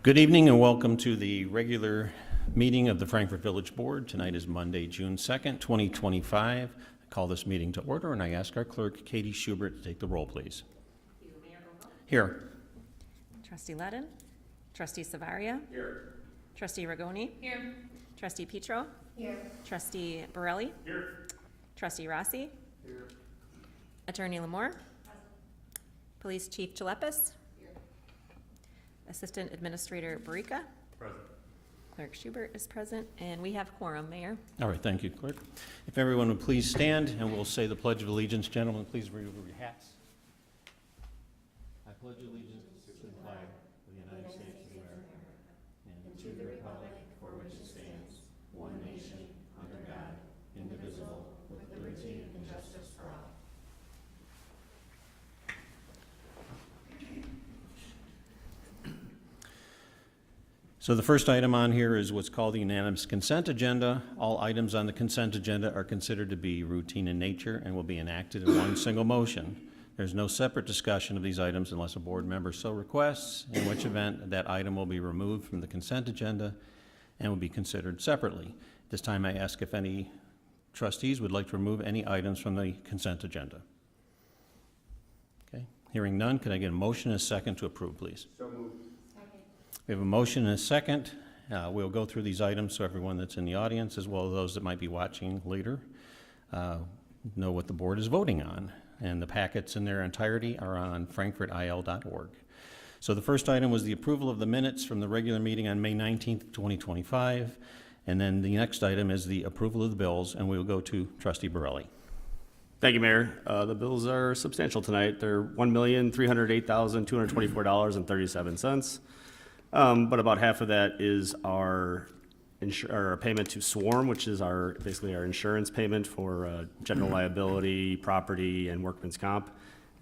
Good evening and welcome to the regular meeting of the Frankfort Village Board. Tonight is Monday, June 2nd, 2025. I call this meeting to order and I ask our clerk, Katie Schubert, to take the roll, please. Here. Trustee Ledden. Trustee Savaria. Here. Trustee Ragoni. Here. Trustee Petro. Here. Trustee Borelli. Here. Trustee Rossi. Here. Attorney Lamore. Police Chief Chalepis. Assistant Administrator Barica. Present. Clerk Schubert is present, and we have quorum, Mayor. All right, thank you, clerk. If everyone would please stand and we'll say the Pledge of Allegiance. Gentlemen, please remove your hats. I pledge allegiance to the flag of the United States of America and to the republic for which it stands, one nation, under God, indivisible, with liberty and justice for all. So the first item on here is what's called the unanimous consent agenda. All items on the consent agenda are considered to be routine in nature and will be enacted in one single motion. There's no separate discussion of these items unless a board member so requests, in which event that item will be removed from the consent agenda and will be considered separately. This time I ask if any trustees would like to remove any items from the consent agenda. Okay, hearing none, could I get a motion and a second to approve, please? So moved. We have a motion and a second. We'll go through these items so everyone that's in the audience, as well as those that might be watching later, know what the board is voting on. And the packets in their entirety are on frankfortil.org. So the first item was the approval of the minutes from the regular meeting on May 19th, 2025. And then the next item is the approval of the bills, and we will go to Trustee Borelli. Thank you, Mayor. The bills are substantial tonight. They're $1,308,224.37. But about half of that is our payment to SWARM, which is basically our insurance payment for general liability, property, and workman's comp.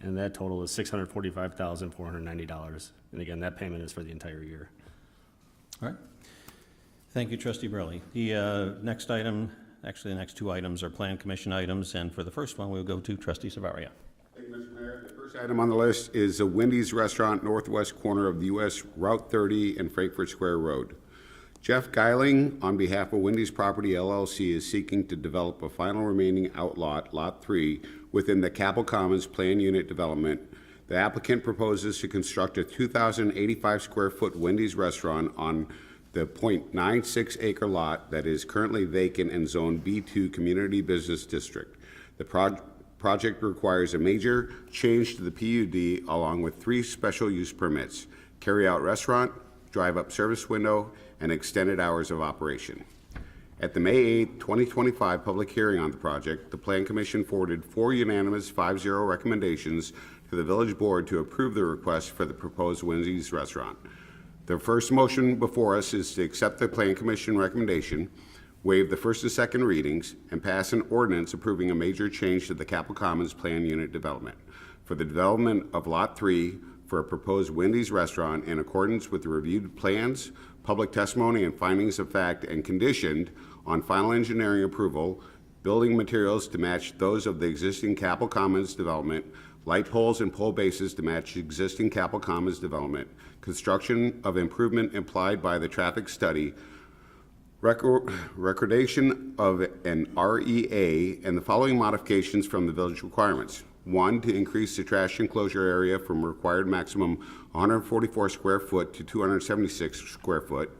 And that total is $645,490. And again, that payment is for the entire year. All right. Thank you, Trustee Borelli. The next item, actually the next two items are Plan Commission items. And for the first one, we'll go to Trustee Savaria. Thank you, Mr. Mayor. The first item on the list is a Wendy's restaurant northwest corner of the U.S. Route 30 and Frankfort Square Road. Jeff Geiling, on behalf of Wendy's Property LLC, is seeking to develop a final remaining outlot, Lot 3, within the Capel Commons Plan Unit development. The applicant proposes to construct a 2,085 square foot Wendy's restaurant on the .96 acre lot that is currently vacant and zoned B2 Community Business District. The project requires a major change to the PUD along with 3 special use permits: carry-out restaurant, drive-up service window, and extended hours of operation. At the May 8, 2025 public hearing on the project, the Plan Commission forwarded 4 unanimous 5-0 recommendations to the Village Board to approve the request for the proposed Wendy's restaurant. The first motion before us is to accept the Plan Commission recommendation, waive the first and second readings, and pass an ordinance approving a major change to the Capel Commons Plan Unit development for the development of Lot 3 for a proposed Wendy's restaurant in accordance with the reviewed plans, public testimony, and findings of fact, and conditioned on final engineering approval, building materials to match those of the existing Capel Commons development, light poles and pole bases to match existing Capel Commons development, construction of improvement implied by the traffic study, recordation of an REA, and the following modifications from the village requirements. 1, to increase the trash enclosure area from required maximum 144 square foot to 276 square foot.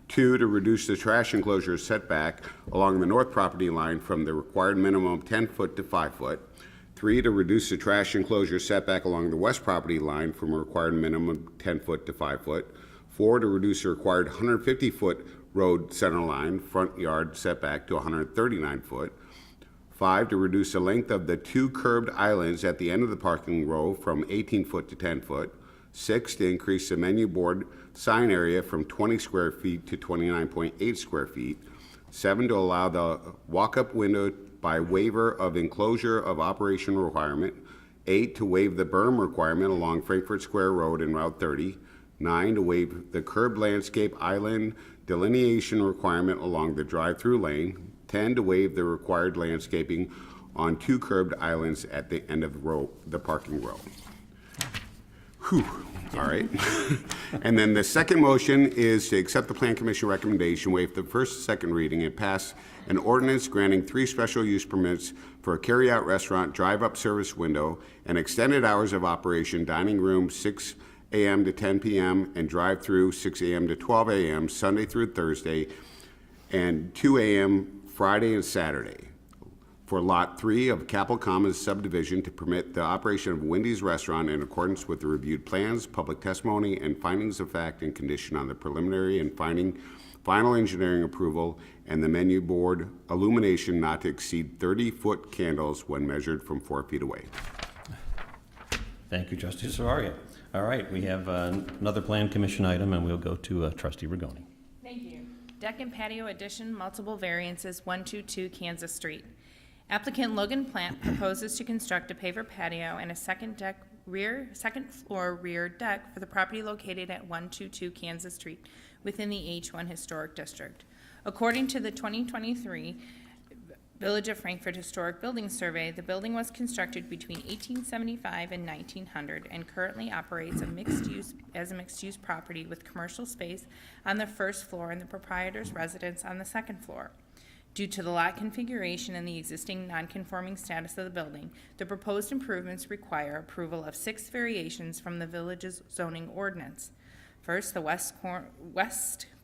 2, to reduce the trash enclosure setback along the north property line from the required minimum 10 foot to 5 foot. 3, to reduce the trash enclosure setback along the west property line from a required minimum 10 foot to 5 foot. 4, to reduce the required 150 foot road center line front yard setback to 139 foot. 5, to reduce the length of the 2 curbed islands at the end of the parking row from 18 foot to 10 foot. 6, to increase the menu board sign area from 20 square feet to 29.8 square feet. 7, to allow the walk-up window by waiver of enclosure of operation requirement. 8, to waive the berm requirement along Frankfort Square Road and Route 30. 9, to waive the curbed landscape island delineation requirement along the drive-through lane. 10, to waive the required landscaping on 2 curbed islands at the end of the parking row. Whew. All right. And then the second motion is to accept the Plan Commission recommendation, waive the first and second reading, and pass an ordinance granting 3 special use permits for a carry-out restaurant, drive-up service window, and extended hours of operation, dining room 6 a.m. to 10 p.m., and drive-through 6 a.m. to 12 a.m., Sunday through Thursday, and 2 a.m. Friday and Saturday, for Lot 3 of Capel Commons subdivision to permit the operation of Wendy's Restaurant in accordance with the reviewed plans, public testimony, and findings of fact and condition on the preliminary and final engineering approval, and the menu board illumination not to exceed 30-foot candles when measured from 4 feet away. Thank you, Trustee Savaria. All right, we have another Plan Commission item, and we'll go to Trustee Rigoni. Thank you. Deck and patio addition, multiple variances, 122 Kansas Street. Applicant Logan Plant proposes to construct a paver patio and a second floor rear deck for the property located at 122 Kansas Street within the H1 Historic District. According to the 2023 Village of Frankfort Historic Building Survey, the building was constructed between 1875 and 1900 and currently operates as a mixed-use property with commercial space on the first floor and the proprietor's residence on the second floor. Due to the lot configuration and the existing non-conforming status of the building, the proposed improvements require approval of 6 variations from the village's zoning ordinance. First, the west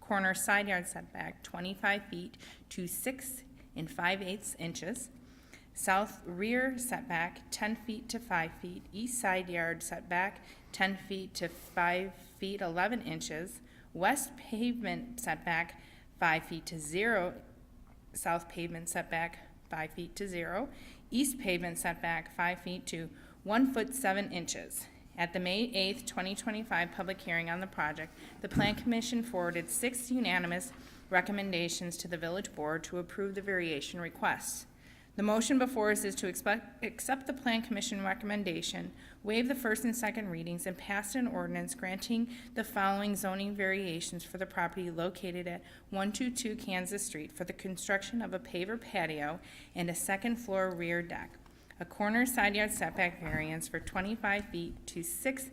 corner side yard setback, 25 feet to 6 5/8 inches. South rear setback, 10 feet to 5 feet. East side yard setback, 10 feet to 5 feet 11 inches. West pavement setback, 5 feet to 0. South pavement setback, 5 feet to 0. East pavement setback, 5 feet to 1 foot 7 inches. At the May 8th, 2025 public hearing on the project, the Plan Commission forwarded 6 unanimous recommendations to the village board to approve the variation requests. The motion before us is to accept the Plan Commission recommendation, waive the first and second readings, and pass an ordinance granting the following zoning variations for the property located at 122 Kansas Street for the construction of a paver patio and a second floor rear deck. A corner side yard setback variance for 25 feet to 6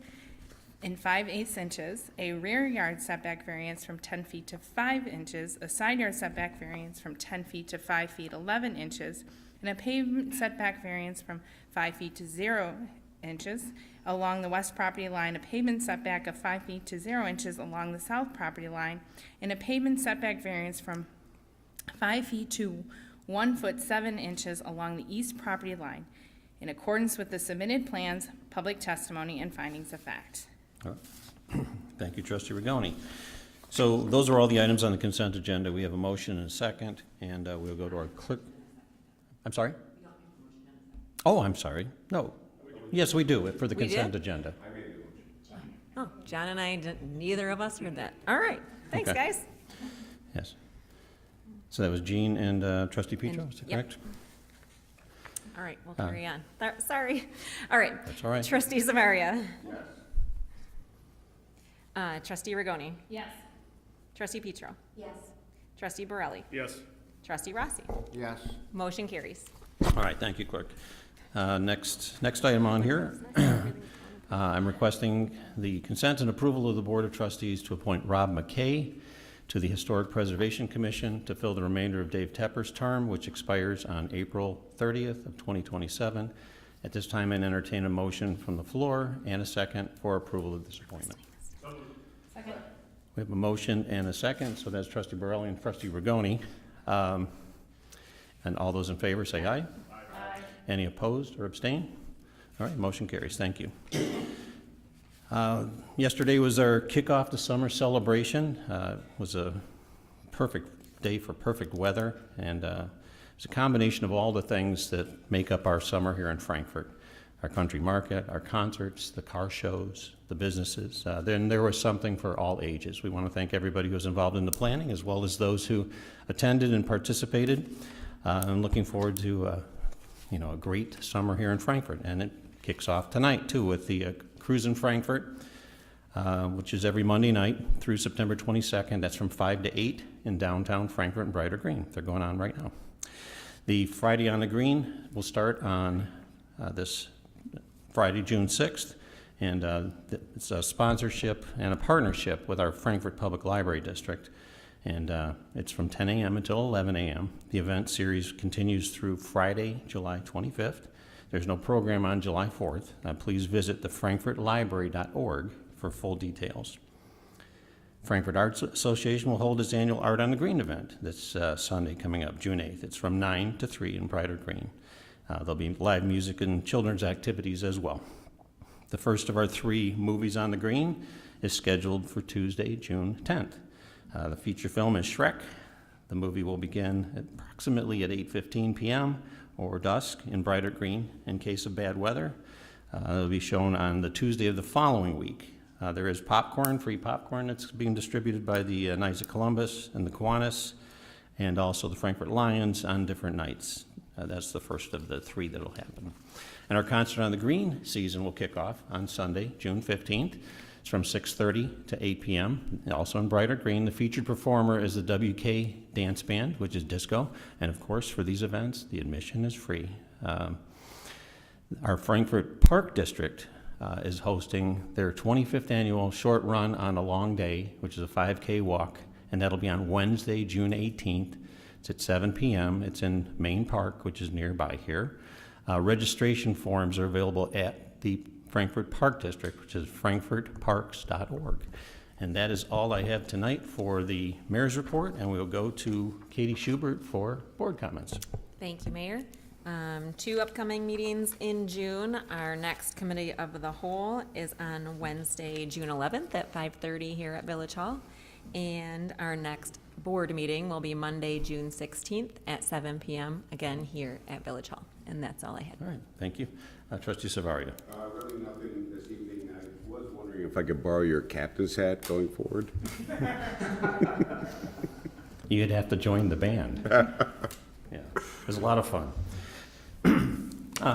5/8 inches, a rear yard setback variance from 10 feet to 5 inches, a side yard setback variance from 10 feet to 5 feet 11 inches, and a pavement setback variance from 5 feet to 0 inches along the west property line, a pavement setback of 5 feet to 0 inches along the south property line, and a pavement setback variance from 5 feet to 1 foot 7 inches along the east property line, in accordance with the submitted plans, public testimony, and findings of fact. All right. Thank you, Trustee Rigoni. So those are all the items on the consent agenda. We have a motion and a second, and we'll go to our clerk. I'm sorry? Oh, I'm sorry. No. Yes, we do, for the We consent did? agenda. Oh, John and I, neither of us heard that. All right, thanks, Okay. guys. Yes. So that was Jean and Trustee Petro, is that Yep. correct? All right, we'll carry on. Sorry. All right. That's all right. Trustee Zamaria. Trustee Rigoni. Yes. Trustee Petro. Yes. Trustee Borelli. Yes. Trustee Rossi. Yes. Motion carries. All right, thank you, Clerk. Next item on here, I'm requesting the consent and approval of the Board of Trustees to appoint Rob McKay to the Historic Preservation Commission to fill the remainder of Dave Tepper's term, which expires on April 30th of 2027. At this time, I entertain a motion from the floor and a second for approval of this appointment. Second. We have a motion and a second, so that's Trustee Borelli and Trustee Rigoni. And all those in favor say aye. Aye. Any opposed or abstain? All right, motion carries. Thank you. Yesterday was our kickoff to summer celebration. It was a perfect day for perfect weather, and it's a combination of all the things that make up our summer here in Frankfort. Our country market, our concerts, the car shows, the businesses. Then there was something for all ages. We want to thank everybody who was involved in the planning, as well as those who attended and participated. I'm looking forward to a great summer here in Frankfort, and it kicks off tonight too with the Cruise in Frankfort, which is every Monday night through September 22nd. That's from 5 to 8 in downtown Frankfort and Brighter Green. They're going on right now. The Friday on the Green will start on this Friday, June 6th, And it's a sponsorship and a partnership with our Frankfort Public Library District. And it's from 10 a.m. until 11 a.m. The event series continues through Friday, July 25th. There's no program on July 4th. Please visit the frankfortlibrary.org for full details. Frankfort Arts Association will hold its annual Art on the Green event this Sunday coming up, June 8th. It's from 9 to 3 in Brighter Green. There'll be live music and children's activities as well. The first of our 3 movies on the green is scheduled for Tuesday, June 10th. The feature film is Shrek. The movie will begin approximately at 8:15 p.m. or dusk in Brighter Green in case of bad weather. It'll be shown on the Tuesday of the following week. There is popcorn, free popcorn that's being distributed by the Knights of Columbus and the Kiwanis, and also the Frankfort Lions on different nights. That's the first of the 3 that'll happen. And our concert on the green season will kick off on Sunday, June 15th. It's from 6:30 to 8 p.m. Also in Brighter Green, the featured performer is the WK Dance Band, which is disco. And of course, for these events, the admission is free. Our Frankfort Park District is hosting their 25th annual Short Run on a Long Day, which is a 5K walk, and that'll be on Wednesday, June 18th. It's at 7 p.m. It's in Main Park, which is nearby here. Registration forms are available at the Frankfort Park District, which is frankfortparks.org. And that is all I have tonight for the mayor's report, and we'll go to Katie Schubert for board comments. Thank you, Mayor. 2 upcoming meetings in June. Our next committee of the whole is on Wednesday, June 11th at 5:30 here at Village Hall. And our next board meeting will be Monday, June 16th at 7 p.m., again here at Village Hall. And that's all I had. All right, thank you. Trustee Savaria. Really nothing this evening. I was wondering if I could borrow your captain's hat going forward. You'd have to join the band. Yeah, it was a lot of fun.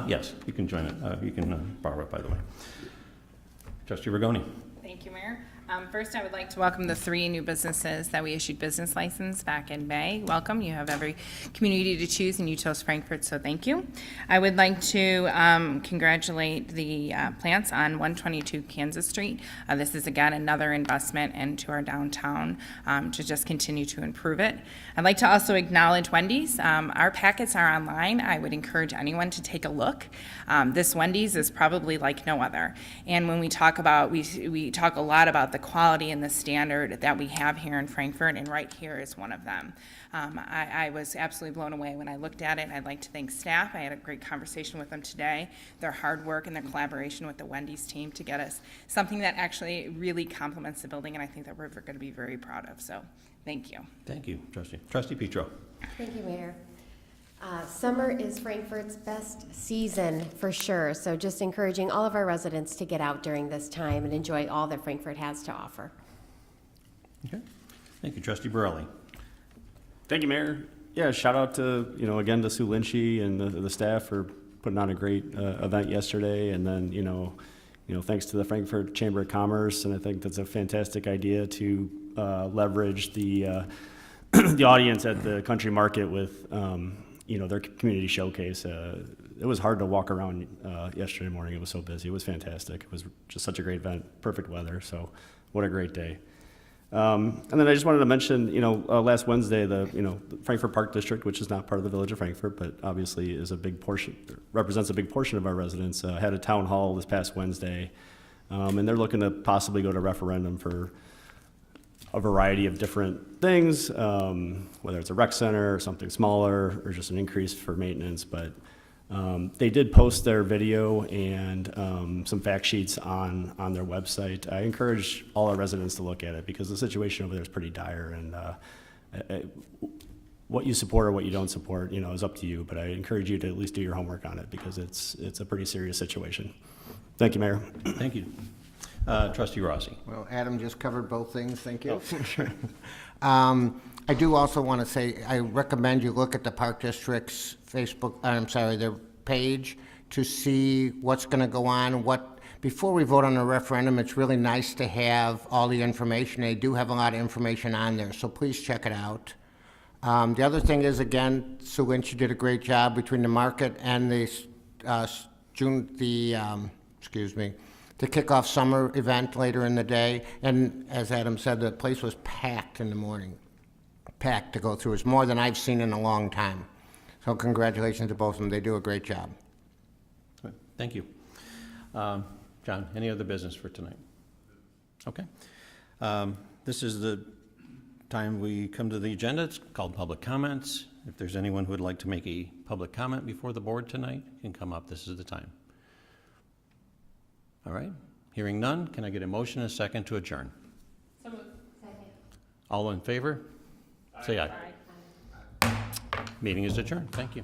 Yes, you can join it. You can borrow it, by the way. Trustee Rigoni. Thank you, Mayor. First, I would like to welcome the 3 new businesses that we issued business license back in May. Welcome. You have every community to choose, and you chose Frankfort, so thank you. I would like to congratulate the plants on 122 Kansas Street. This is, again, another investment into our downtown to just continue to improve it. I'd like to also acknowledge Wendy's. Our packets are online. I would encourage anyone to take a look. This Wendy's is probably like no other. And when we talk about, we talk a lot about the quality and the standard that we have here in Frankfort, and right here is one of them. I was absolutely blown away when I looked at it, and I'd like to thank staff. I had a great conversation with them today. Their hard work and their collaboration with the Wendy's team to get us something that actually really complements the building, and I think that we're going to be very proud of. So, thank you. Thank you, Trustee. Trustee Petro. Thank you, Mayor. Summer is Frankfort's best season for sure, so just encouraging all of our residents to get out during this time and enjoy all that Frankfort has to offer. Okay. Thank you, Trustee Borelli. Thank you, Mayor. Yeah, shout out to, again, to Sue Lynchy and the staff for putting on a great event yesterday. And then, thanks to the Frankfort Chamber of Commerce. And I think that's a fantastic idea to leverage the the audience at the country market with, their community showcase. It was hard to walk around yesterday morning. It was so busy. It was fantastic. It was just such a great event, perfect weather. So what a great day. And then I just wanted to mention, last Wednesday, the Frankfort Park District, which is not part of the Village of Frankfort, but obviously is a big portion, represents a big portion of our residents, had a town hall this past Wednesday. And they're looking to possibly go to referendum for a variety of different things, whether it's a rec center or something smaller or just an increase for maintenance. But they did post their video and some fact sheets on their website. I encourage all our residents to look at it because the situation over there is pretty dire, and what you support or what you don't support, is up to you. But I encourage you to at least do your homework on it because it's a pretty serious situation. Thank you, Mayor. Thank you. Trustee Rossi. Well, Adam just covered both things, thank you. I do also want to say, I recommend you look at the Park District's their page to see what's going to go on, before we vote on a referendum, it's really nice to have all the information. They do have a lot of information on there, so please check it out. The other thing is, again, Sue Lynch, you did a great job between the market and the to kick off summer event later in the day. And as Adam said, the place was packed in the morning, packed to go through. It's more than I've seen in a long time. So congratulations to both of them. They do a great job. Good. Thank you. John, any other business for tonight? Okay. This is the time we come to the agenda. It's called public comments. If there's anyone who would like to make a public comment before the board tonight, you can come up. This is the time. All right. Hearing none, can I get a motion and a second to adjourn? So moved. All in favor? Say aye. Meeting is adjourned. Thank you.